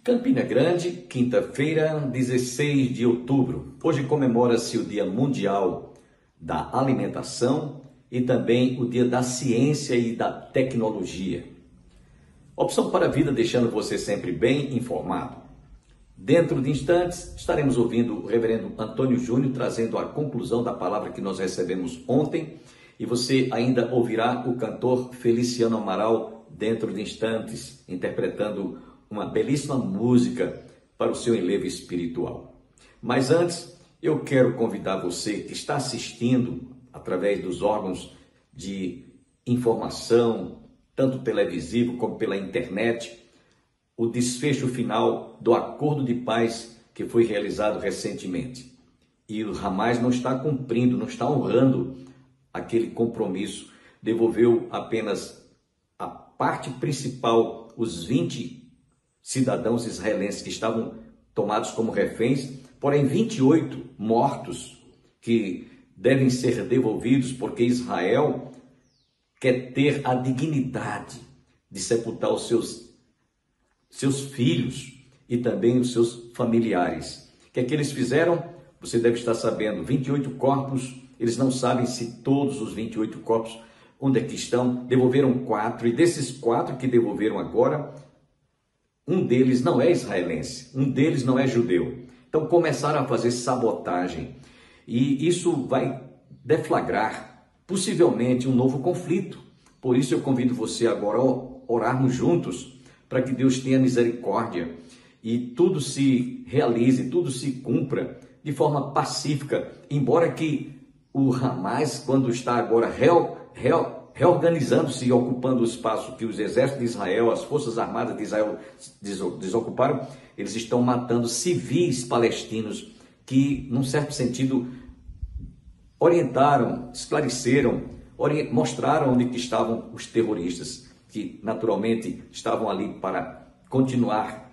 Campina Grande, quinta-feira, 16 de outubro. Hoje comemora-se o Dia Mundial da Alimentação e também o Dia da Ciência e da Tecnologia. Opção para a vida, deixando você sempre bem informado. Dentro de instantes, estaremos ouvindo o reverendo Antônio Júnior trazendo a conclusão da palavra que nós recebemos ontem. E você ainda ouvirá o cantor Feliciano Amaral dentro de instantes, interpretando uma belíssima música para o seu enlevo espiritual. Mas antes, eu quero convidar você que está assistindo através dos órgãos de informação, tanto televisivo como pela internet, o desfecho final do acordo de paz que foi realizado recentemente. E o Hamas não está cumprindo, não está honrando aquele compromisso, devolveu apenas a parte principal, os 20 cidadãos israelenses que estavam tomados como reféns, porém 28 mortos que devem ser devolvidos porque Israel quer ter a dignidade de sepultar os seus filhos e também os seus familiares. O que é que eles fizeram? Você deve estar sabendo, 28 corpos, eles não sabem se todos os 28 corpos, onde é que estão, devolveram 4, e desses 4 que devolveram agora, um deles não é israelense, um deles não é judeu. Então começaram a fazer sabotagem e isso vai deflagrar possivelmente um novo conflito. Por isso eu convido você agora a orarmos juntos para que Deus tenha misericórdia e tudo se realize, tudo se cumpra de forma pacífica, embora que o Hamas, quando está agora reorganizando-se e ocupando o espaço que os exércitos de Israel, as forças armadas de Israel desocuparam, eles estão matando civis palestinos que, num certo sentido, orientaram, esclareceram, mostraram onde que estavam os terroristas, que naturalmente estavam ali para continuar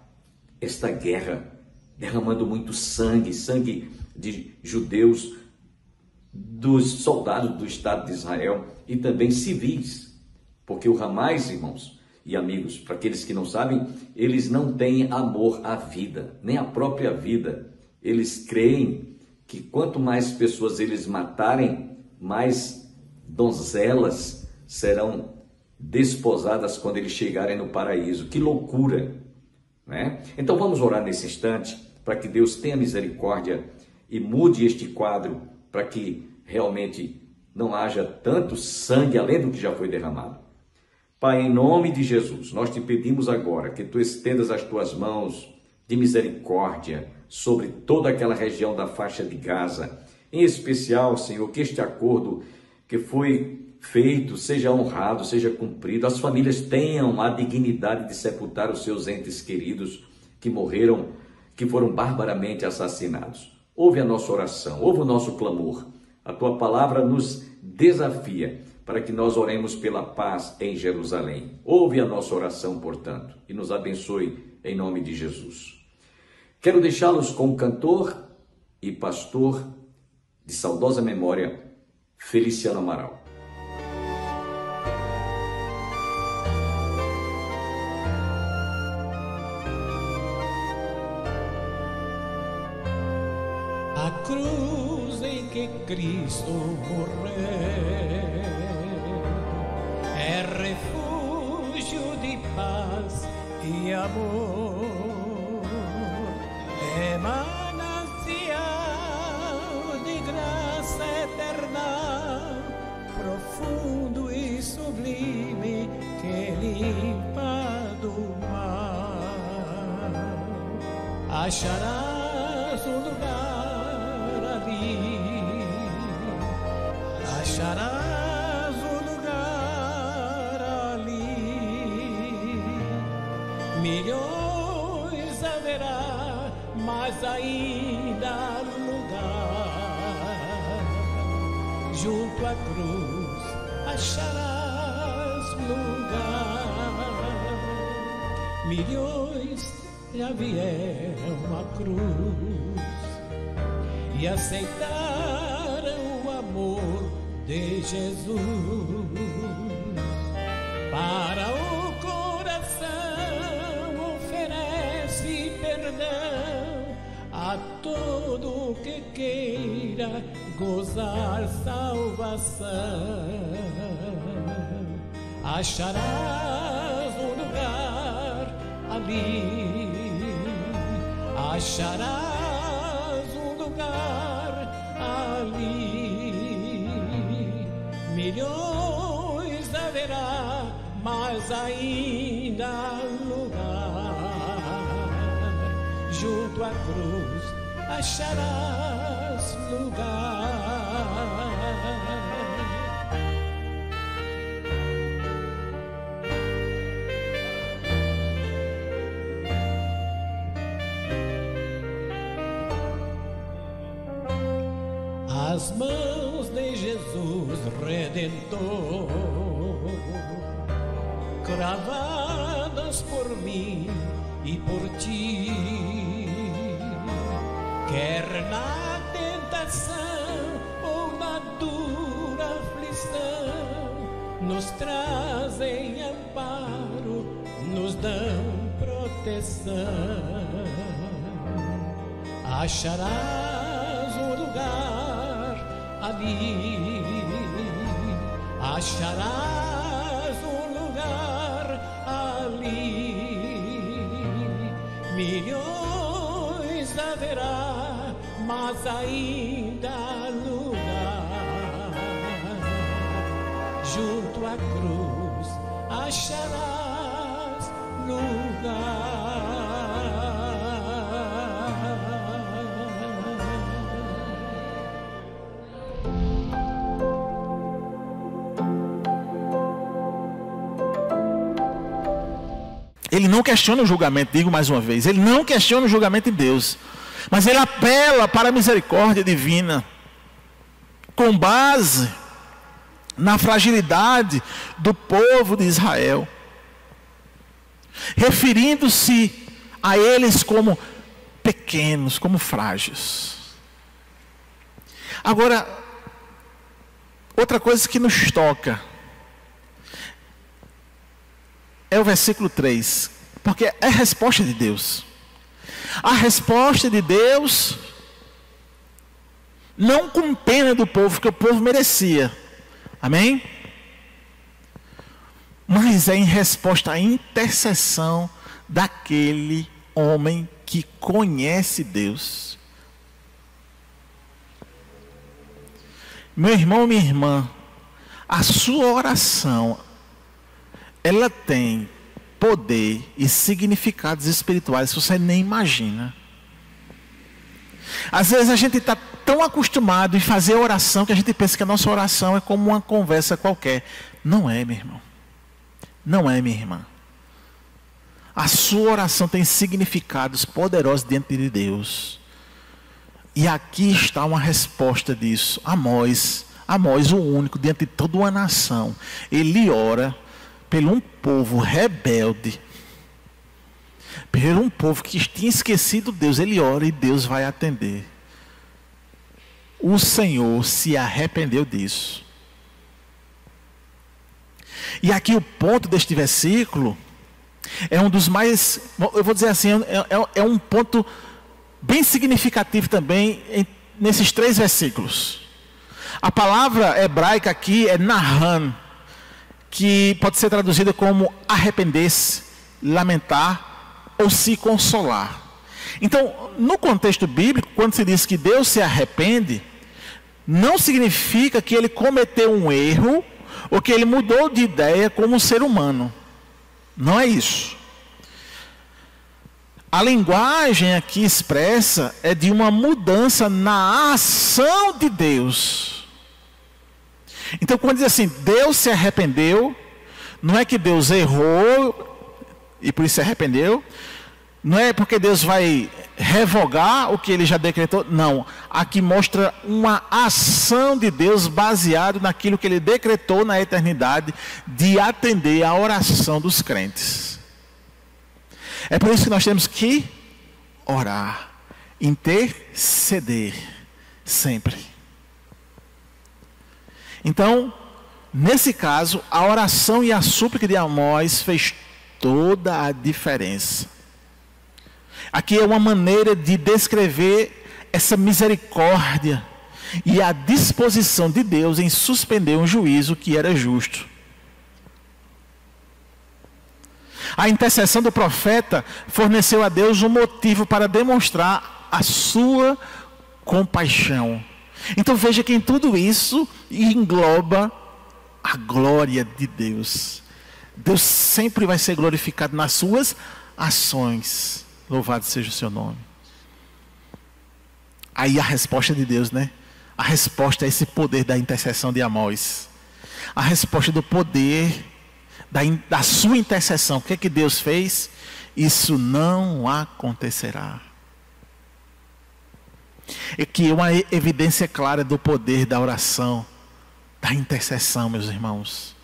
esta guerra, derramando muito sangue, sangue de judeus, dos soldados do Estado de Israel e também civis, porque o Hamas, irmãos e amigos, para aqueles que não sabem, eles não têm amor à vida, nem à própria vida. Eles creem que quanto mais pessoas eles matarem, mais donzelas serão desposadas quando eles chegarem no paraíso. Que loucura, né? Então vamos orar nesse instante para que Deus tenha misericórdia e mude este quadro, para que realmente não haja tanto sangue além do que já foi derramado. Pai, em nome de Jesus, nós te pedimos agora que tu estendas as tuas mãos de misericórdia sobre toda aquela região da faixa de Gaza. Em especial, Senhor, que este acordo que foi feito seja honrado, seja cumprido. As famílias tenham a dignidade de sepultar os seus entes queridos que morreram, que foram barbaramente assassinados. Ouve a nossa oração, ouve o nosso clamor. A tua palavra nos desafia para que nós oremos pela paz em Jerusalém. Ouve a nossa oração, portanto, e nos abençoe em nome de Jesus. Quero deixá-los com o cantor e pastor de saudosa memória, Feliciano Amaral. A cruz em que Cristo morreu é refúgio de paz e amor, é manancial de graça eterna, profundo e sublime, que limpa do mal. Acharás um lugar ali, acharás um lugar ali, milhões haverá, mas ainda lugar, junto à cruz acharás lugar, milhões já vieram à cruz e aceitaram o amor de Jesus. Para o coração oferece a todo que queira gozar salvação. Acharás um lugar ali, acharás um lugar ali. Milhões haverá, mas ainda lugar. Junto à cruz acharás lugar. As mãos de Jesus Redentor, cravadas por mim e por ti, quer na tentação ou na dura aflição, nos trazem amparo, nos dão proteção. Acharás um lugar ali, acharás um lugar ali. Milhões haverá, mas ainda lugar. Junto à cruz acharás lugar. Ele não questiona o julgamento, digo mais uma vez, ele não questiona o julgamento de Deus, mas ele apela para a misericórdia divina, com base na fragilidade do povo de Israel, referindo-se a eles como pequenos, como frágeis. Agora, outra coisa que nos toca é o versículo 3, porque é a resposta de Deus. A resposta de Deus, não com pena do povo, que o povo merecia, amém? Mas é em resposta à intercessão daquele homem que conhece Deus. Meu irmão, minha irmã, a sua oração, ela tem poder e significados espirituais que você nem imagina. Às vezes a gente está tão acostumado em fazer oração que a gente pensa que a nossa oração é como uma conversa qualquer. Não é, meu irmão. Não é, minha irmã. A sua oração tem significados poderosos diante de Deus. E aqui está uma resposta disso. Amós, o único, diante de toda uma nação, ele ora pelo um povo rebelde, pelo um povo que tinha esquecido Deus. Ele ora e Deus vai atender. O Senhor se arrependeu disso. E aqui o ponto deste versículo é um dos mais, eu vou dizer assim, é um ponto bem significativo também nesses 3 versículos. A palavra hebraica aqui é nahan, que pode ser traduzida como arrepender-se, lamentar ou se consolar. Então, no contexto bíblico, quando se diz que Deus se arrepende, não significa que ele cometeu um erro ou que ele mudou de ideia como um ser humano. Não é isso. A linguagem aqui expressa é de uma mudança na ação de Deus. Então, quando diz assim, Deus se arrependeu, não é que Deus errou e por isso se arrependeu, não é porque Deus vai revogar o que ele já decretou, não. Aqui mostra uma ação de Deus baseado naquilo que ele decretou na eternidade, de atender a oração dos crentes. É por isso que nós temos que orar, interceder sempre. Então, nesse caso, a oração e a súplica de Amós fez toda a diferença. Aqui é uma maneira de descrever essa misericórdia e a disposição de Deus em suspender um juízo que era justo. A intercessão do profeta forneceu a Deus um motivo para demonstrar a sua compaixão. Então veja que em tudo isso engloba a glória de Deus. Deus sempre vai ser glorificado nas suas ações. Louvado seja o seu nome. Aí a resposta de Deus, né? A resposta é esse poder da intercessão de Amós. A resposta do poder da sua intercessão. O que é que Deus fez? Isso não acontecerá. É que é uma evidência clara do poder da oração, da intercessão, meus irmãos.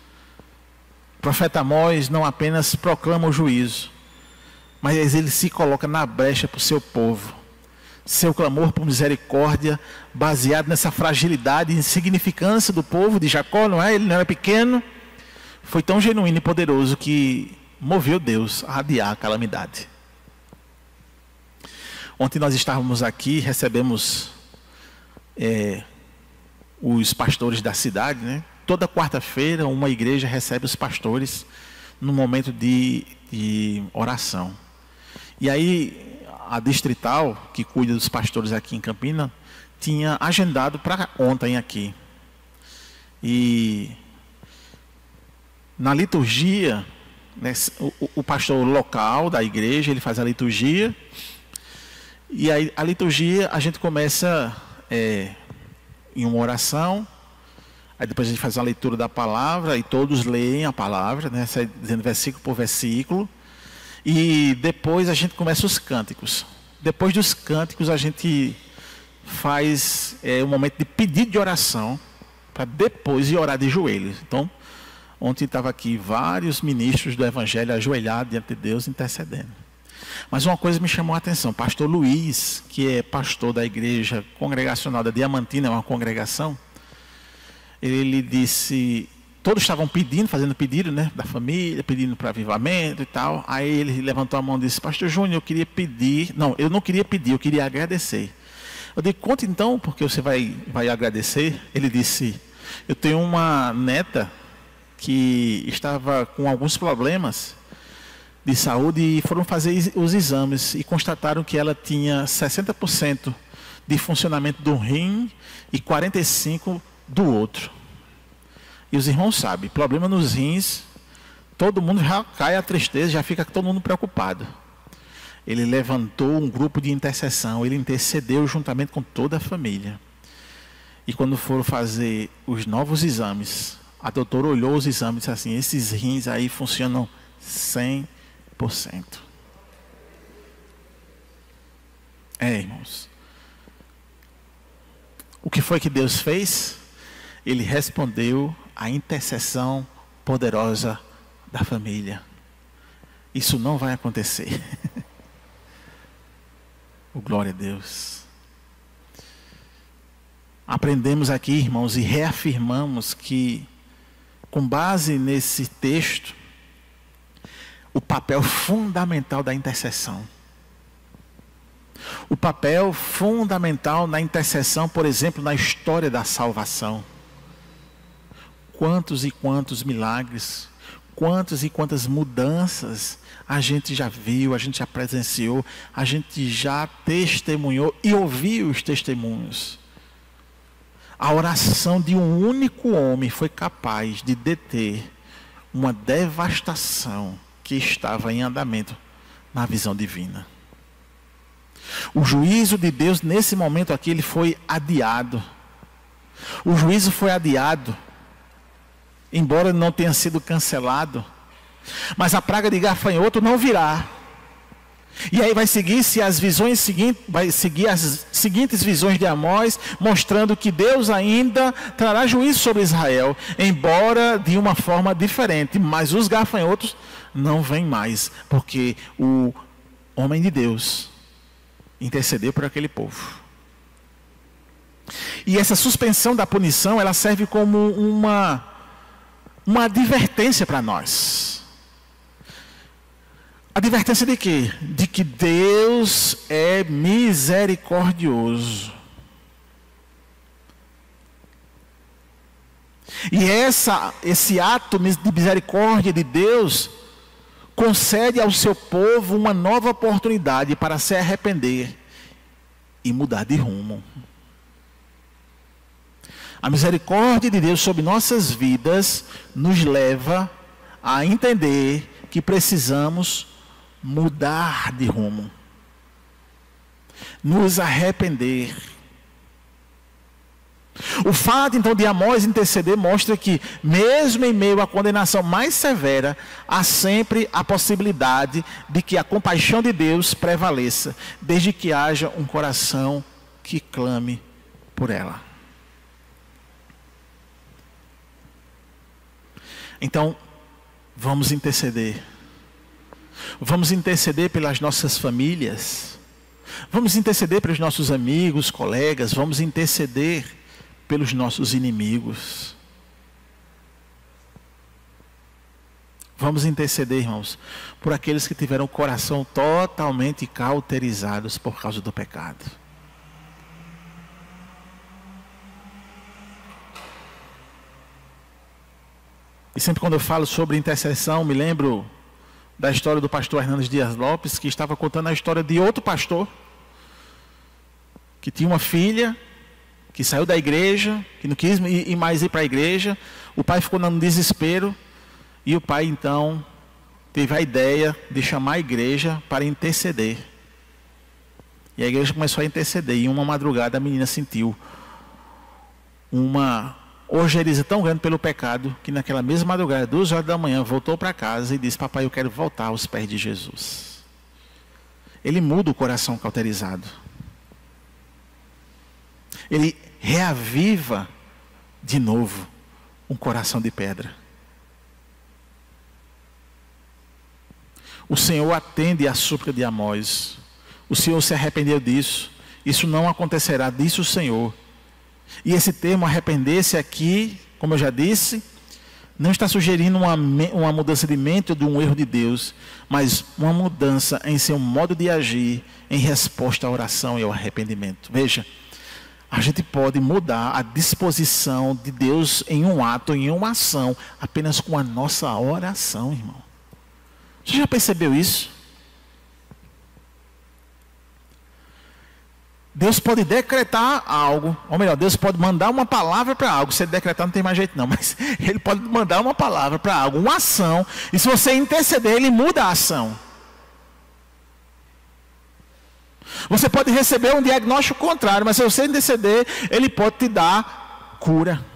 O profeta Amós não apenas proclama o juízo, mas ele se coloca na brecha para o seu povo. Seu clamor por misericórdia, baseado nessa fragilidade e insignificância do povo de Jacó, não é? Ele não era pequeno, foi tão genuíno e poderoso que moveu Deus a adiar a calamidade. Ontem nós estávamos aqui, recebemos os pastores da cidade, né? Toda quarta-feira uma igreja recebe os pastores no momento de oração. E aí a distrital, que cuida dos pastores aqui em Campina, tinha agendado para ontem aqui. E na liturgia, né, o pastor local da igreja, ele faz a liturgia. E aí a liturgia a gente começa em uma oração. Aí depois a gente faz uma leitura da palavra e todos leem a palavra, né, dizendo versículo por versículo. E depois a gente começa os cânticos. Depois dos cânticos a gente faz um momento de pedido de oração, para depois ir orar de joelhos. Então, ontem estava aqui vários ministros do Evangelho ajoelhados diante de Deus, intercedendo. Mas uma coisa me chamou a atenção. Pastor Luiz, que é pastor da igreja congregacional da Diamantina, é uma congregação, ele disse... Todos estavam pedindo, fazendo pedido, né, da família, pedindo para avivamento e tal. Aí ele levantou a mão e disse: Pastor Júnior, eu queria pedir... Não, eu não queria pedir, eu queria agradecer. Eu disse: conta então, porque você vai agradecer. Ele disse: eu tenho uma neta que estava com alguns problemas de saúde e foram fazer os exames e constataram que ela tinha 60% de funcionamento do rim e 45% do outro. E os irmãos sabem, problema nos rins, todo mundo já cai a tristeza, já fica todo mundo preocupado. Ele levantou um grupo de intercessão, ele intercedeu juntamente com toda a família. E quando foram fazer os novos exames, a doutora olhou os exames e disse assim: esses rins aí funcionam 100%. Irmãos. O que foi que Deus fez? Ele respondeu a intercessão poderosa da família. Isso não vai acontecer. Oh, glória a Deus. Aprendemos aqui, irmãos, e reafirmamos que, com base nesse texto, o papel fundamental da intercessão. O papel fundamental na intercessão, por exemplo, na história da salvação. Quantos e quantos milagres, quantas e quantas mudanças a gente já viu, a gente já presenciou, a gente já testemunhou e ouviu os testemunhos. A oração de um único homem foi capaz de deter uma devastação que estava em andamento na visão divina. O juízo de Deus nesse momento aqui, ele foi adiado. O juízo foi adiado, embora não tenha sido cancelado. Mas a praga de gafanhoto não virá. E aí vai seguir-se as visões seguintes, vai seguir as seguintes visões de Amós, mostrando que Deus ainda trará juízo sobre Israel, embora de uma forma diferente. Mas os gafanhotos não vêm mais, porque o homem de Deus intercedeu por aquele povo. E essa suspensão da punição, ela serve como uma advertência para nós. Advertência de quê? De que Deus é misericordioso. E esse ato de misericórdia de Deus concede ao seu povo uma nova oportunidade para se arrepender e mudar de rumo. A misericórdia de Deus sobre nossas vidas nos leva a entender que precisamos mudar de rumo, nos arrepender. O fato então de Amós interceder mostra que, mesmo em meio à condenação mais severa, há sempre a possibilidade de que a compaixão de Deus prevaleça, desde que haja um coração que clame por ela. Então, vamos interceder. Vamos interceder pelas nossas famílias. Vamos interceder pelos nossos amigos, colegas. Vamos interceder pelos nossos inimigos. Vamos interceder, irmãos, por aqueles que tiveram o coração totalmente cauterizados por causa do pecado. E sempre quando eu falo sobre intercessão, me lembro da história do pastor Hernandes Dias Lopes, que estava contando a história de outro pastor, que tinha uma filha, que saiu da igreja, que não quis ir mais ir para a igreja. O pai ficou no desespero, e o pai então teve a ideia de chamar a igreja para interceder. E a igreja começou a interceder, e uma madrugada a menina sentiu uma ojeriza tão grande pelo pecado, que naquela mesma madrugada, 2 horas da manhã, voltou para casa e disse: papai, eu quero voltar aos pés de Jesus. Ele muda o coração cauterizado. Ele reaviva de novo um coração de pedra. O Senhor atende à súplica de Amós. O Senhor se arrependeu disso. Isso não acontecerá, disse o Senhor. E esse termo arrepender-se aqui, como eu já disse, não está sugerindo uma mudança de mente ou de um erro de Deus, mas uma mudança em seu modo de agir em resposta à oração e ao arrependimento. Veja, a gente pode mudar a disposição de Deus em um ato, em uma ação, apenas com a nossa oração, irmão. Você já percebeu isso? Deus pode decretar algo, ou melhor, Deus pode mandar uma palavra para algo. Se ele decretar não tem mais jeito não, mas Ele pode mandar uma palavra para algo, uma ação, e se você interceder, Ele muda a ação. Você pode receber um diagnóstico contrário, mas se você interceder, Ele pode te dar cura.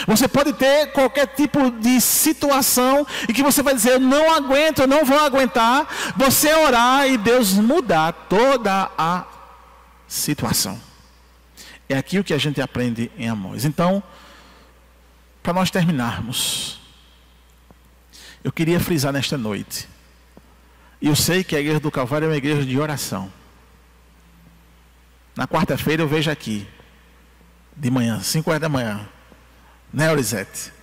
Você pode ter qualquer tipo de situação e que você vai dizer: eu não aguento, eu não vou aguentar. Você orar e Deus mudar toda a situação. É aquilo que a gente aprende em Amós. Então, para nós terminarmos, eu queria frisar nesta noite. E eu sei que a Igreja do Calvário é uma igreja de oração. Na quarta-feira eu vejo aqui, de manhã, 5 horas da manhã. Né, Orizete?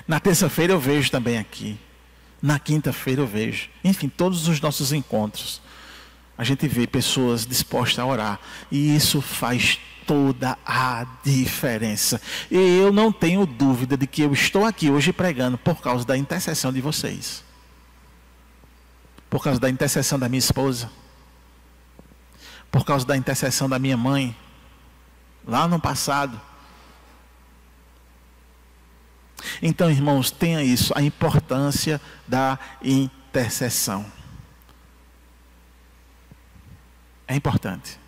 Na terça-feira eu vejo também aqui. Na quinta-feira eu vejo. Enfim, todos os nossos encontros, a gente vê pessoas dispostas a orar. E isso faz toda a diferença. E eu não tenho dúvida de que eu estou aqui hoje pregando por causa da intercessão de vocês. Por causa da intercessão da minha esposa. Por causa da intercessão da minha mãe. Lá no passado. Então, irmãos, tenha isso, a importância da intercessão. É importante.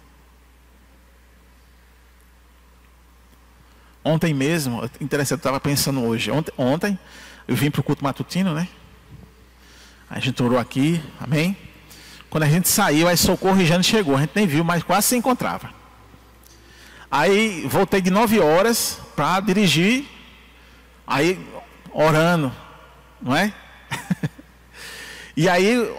Ontem mesmo, interessante, eu estava pensando hoje. Ontem eu vim para o culto matutino, né? A gente orou aqui, amém? Quando a gente saiu, aí Socorro e Jane chegou. A gente nem viu, mas quase se encontrava. Aí voltei de 9 horas para dirigir. Aí, orando, não é? E aí,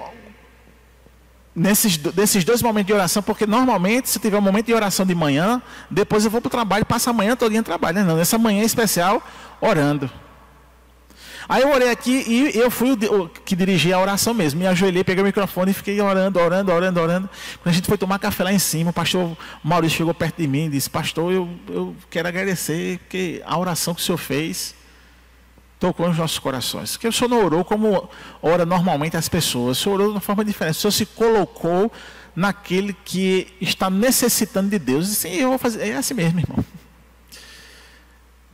nesses 2 momentos de oração, porque normalmente, se tiver um momento de oração de manhã, depois eu vou para o trabalho, passo a manhã todinha trabalhando. Não, nessa manhã especial, orando. Aí eu orei aqui e eu fui o que dirigi a oração mesmo. Me ajoelhei, peguei o microfone e fiquei orando. Quando a gente foi tomar café lá em cima, o pastor Maurício chegou perto de mim e disse: pastor, eu quero agradecer, porque a oração que o senhor fez tocou nos nossos corações. Porque o senhor não orou como ora normalmente as pessoas, o senhor orou de uma forma diferente. O senhor se colocou naquele que está necessitando de Deus. E sim, eu vou fazer. É assim mesmo, irmão.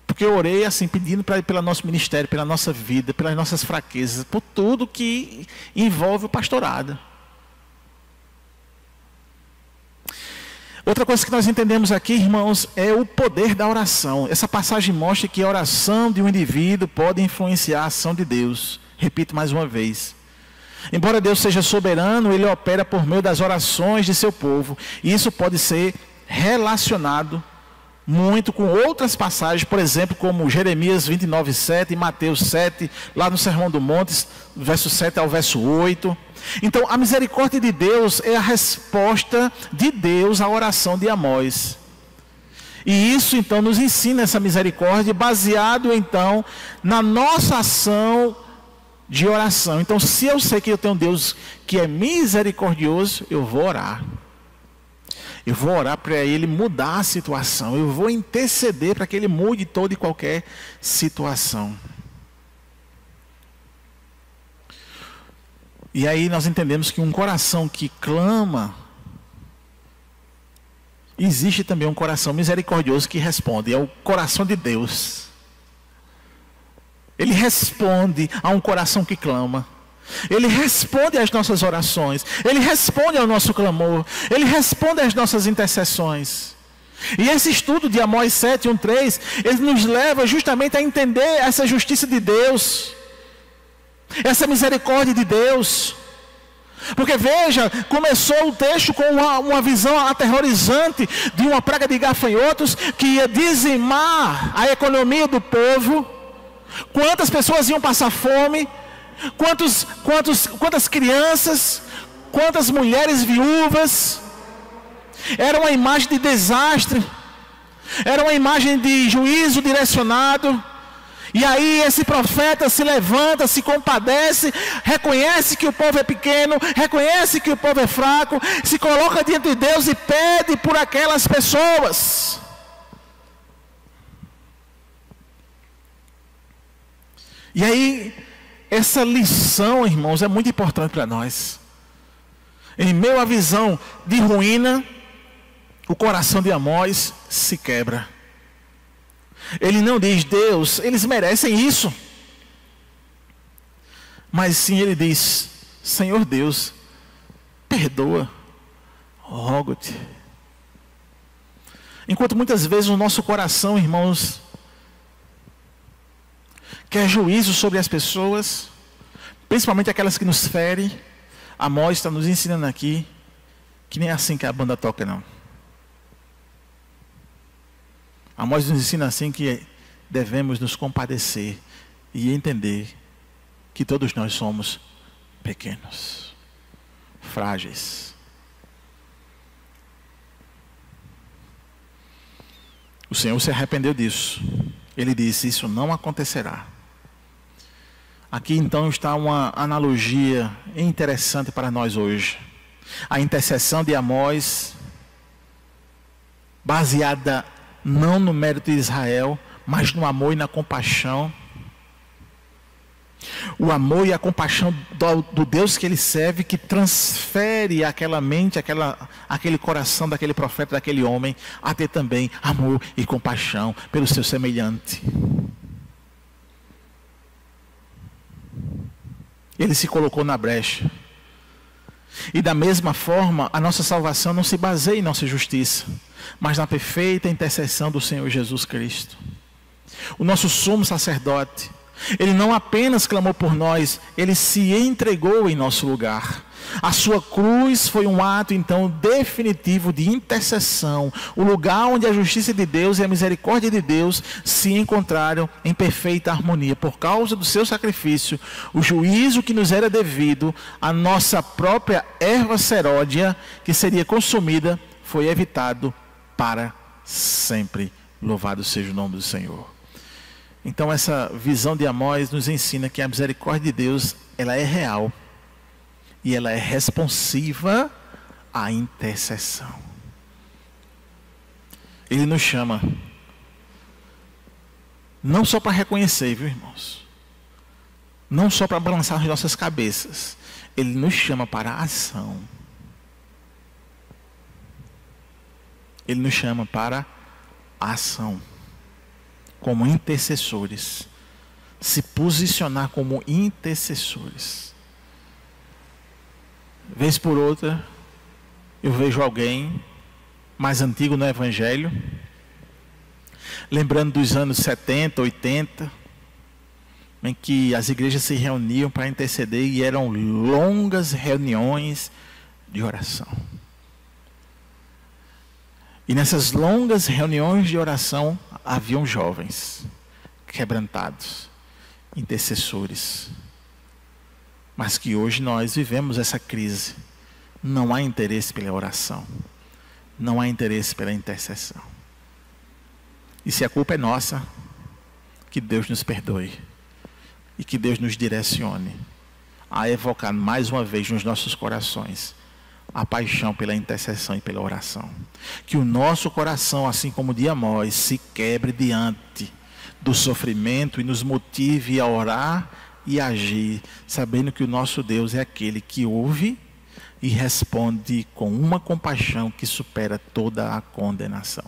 Porque eu orei assim, pedindo pelo nosso ministério, pela nossa vida, pelas nossas fraquezas, por tudo que envolve o pastorado. Outra coisa que nós entendemos aqui, irmãos, é o poder da oração. Essa passagem mostra que a oração de um indivíduo pode influenciar a ação de Deus. Repito mais uma vez. Embora Deus seja soberano, Ele opera por meio das orações de seu povo. E isso pode ser relacionado muito com outras passagens, por exemplo, como Jeremias 29:7 e Mateus 7, lá no Sermão do Monte, verso 7 ao verso 8. Então, a misericórdia de Deus é a resposta de Deus à oração de Amós. E isso, então, nos ensina essa misericórdia, baseado, então, na nossa ação de oração. Então, se eu sei que eu tenho um Deus que é misericordioso, eu vou orar. Eu vou orar para Ele mudar a situação. Eu vou interceder para que Ele mude toda e qualquer situação. E aí nós entendemos que um coração que clama, existe também um coração misericordioso que responde. É o coração de Deus. Ele responde a um coração que clama. Ele responde às nossas orações. Ele responde ao nosso clamor. Ele responde às nossas intercessões. E esse estudo de Amós 7, 1, 3, ele nos leva justamente a entender essa justiça de Deus, essa misericórdia de Deus. Porque veja, começou o texto com uma visão aterrorizante de uma praga de gafanhotos que ia dizimar a economia do povo. Quantas pessoas iam passar fome? Quantas crianças, quantas mulheres viúvas. Era uma imagem de desastre, era uma imagem de juízo direcionado. E aí esse profeta se levanta, se compadece, reconhece que o povo é pequeno, reconhece que o povo é fraco, se coloca diante de Deus e pede por aquelas pessoas. E aí essa lição, irmãos, é muito importante para nós. Em meio à visão de ruína, o coração de Amós se quebra. Ele não diz: Deus, eles merecem isso. Mas sim ele diz: Senhor Deus, perdoa, rogo-te. Enquanto muitas vezes o nosso coração, irmãos, quer juízo sobre as pessoas, principalmente aquelas que nos ferem, Amós está nos ensinando aqui que nem é assim que a banda toca, não. Amós nos ensina assim que devemos nos compadecer e entender que todos nós somos pequenos, frágeis. O Senhor se arrependeu disso. Ele disse: isso não acontecerá. Aqui então está uma analogia interessante para nós hoje. A intercessão de Amós, baseada não no mérito de Israel, mas no amor e na compaixão. O amor e a compaixão do Deus que ele serve, que transfere aquela mente, aquele coração daquele profeta, daquele homem, a ter também amor e compaixão pelo seu semelhante. Ele se colocou na brecha. E da mesma forma, a nossa salvação não se baseia em nossa justiça, mas na perfeita intercessão do Senhor Jesus Cristo. O nosso sumo sacerdote, ele não apenas clamou por nós, ele se entregou em nosso lugar. A sua cruz foi um ato então definitivo de intercessão, o lugar onde a justiça de Deus e a misericórdia de Deus se encontraram em perfeita harmonia. Por causa do seu sacrifício, o juízo que nos era devido, a nossa própria erva seródia que seria consumida, foi evitado para sempre. Louvado seja o nome do Senhor. Então essa visão de Amós nos ensina que a misericórdia de Deus, ela é real e ela é responsiva à intercessão. Ele nos chama não só para reconhecer, viu, irmãos? Não só para balançar as nossas cabeças. Ele nos chama para a ação. Ele nos chama para a ação. Como intercessores. Se posicionar como intercessores. Vez por outra, eu vejo alguém mais antigo no Evangelho, lembrando dos anos 70, 80, em que as igrejas se reuniam para interceder e eram longas reuniões de oração. E nessas longas reuniões de oração haviam jovens quebrantados, intercessores. Mas que hoje nós vivemos essa crise. Não há interesse pela oração. Não há interesse pela intercessão. E se a culpa é nossa, que Deus nos perdoe. E que Deus nos direcione a evocar mais uma vez nos nossos corações a paixão pela intercessão e pela oração. Que o nosso coração, assim como o de Amós, se quebre diante do sofrimento e nos motive a orar e agir, sabendo que o nosso Deus é aquele que ouve e responde com uma compaixão que supera toda a condenação.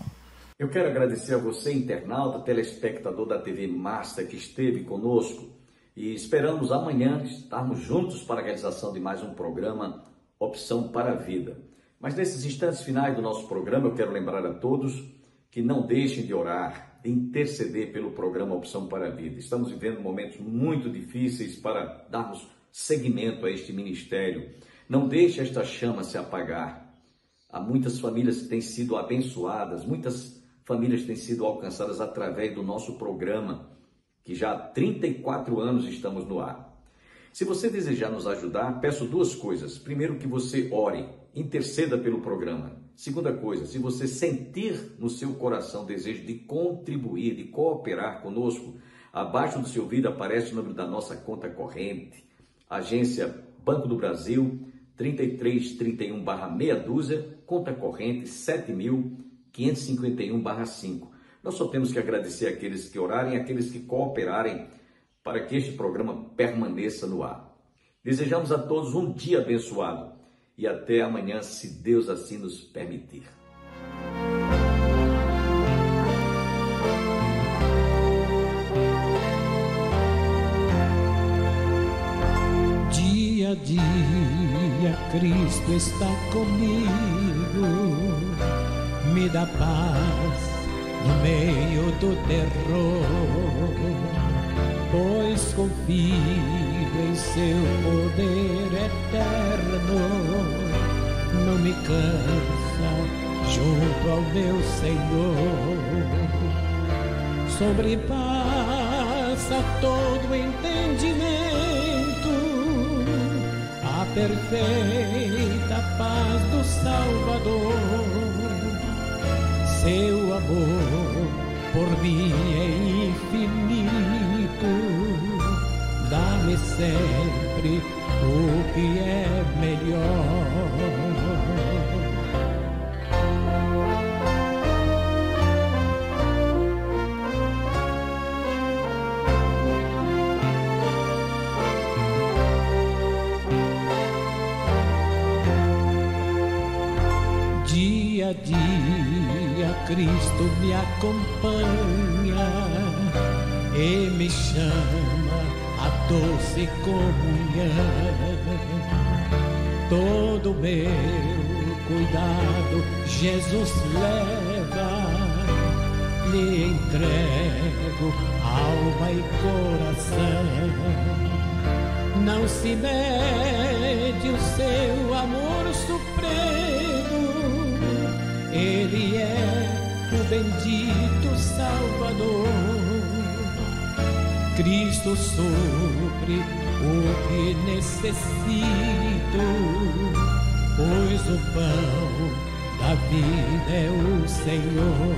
Eu quero agradecer a você, internauta, telespectador da TV Master, que esteve conosco, e esperamos amanhã estarmos juntos para a realização de mais um programa Opção para a Vida. Mas nesses instantes finais do nosso programa, eu quero lembrar a todos que não deixem de orar, de interceder pelo programa Opção para a Vida. Estamos vivendo momentos muito difíceis para darmos seguimento a este ministério. Não deixe esta chama se apagar. Há muitas famílias que têm sido abençoadas, muitas famílias têm sido alcançadas através do nosso programa, que já há 34 anos estamos no ar. Se você desejar nos ajudar, peço duas coisas. Primeiro, que você ore, interceda pelo programa. Segunda coisa, se você sentir no seu coração desejo de contribuir, de cooperar conosco, abaixo do seu vídeo aparece o número da nossa conta corrente, agência Banco do Brasil, 3331/meia dúzia, conta corrente 7.551/5. Nós só temos que agradecer àqueles que orarem, àqueles que cooperarem para que este programa permaneça no ar. Desejamos a todos um dia abençoado e até amanhã, se Deus assim nos permitir. Dia a dia Cristo está comigo, me dá paz no meio do terror, pois confio em seu poder eterno, não me cansa junto ao meu Senhor, sobrepassa todo entendimento, a perfeita paz do Salvador, seu amor por mim é infinito, dá-me sempre o que é melhor. Dia a dia Cristo me acompanha e me chama a doce comunhão. Todo meu cuidado Jesus leva, lhe entrego alma e coração. Não se mede o seu amor supremo, Ele é o bendito Salvador. Cristo supre o que necessito, pois o pão da vida é o Senhor.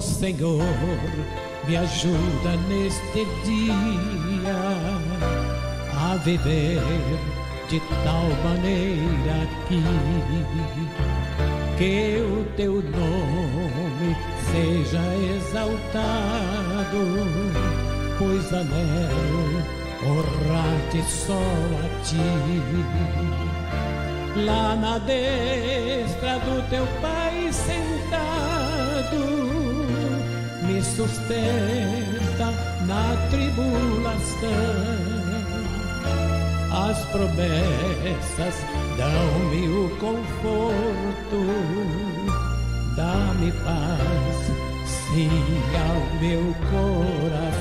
Ó Senhor, me ajuda neste dia a viver de tal maneira que o teu nome seja exaltado, pois anelo honrar-te só a ti. Lá na destra do teu Pai sentado, me sustenta na tribulação. As promessas dão-me o conforto, dá-me paz, sim, ao meu coração.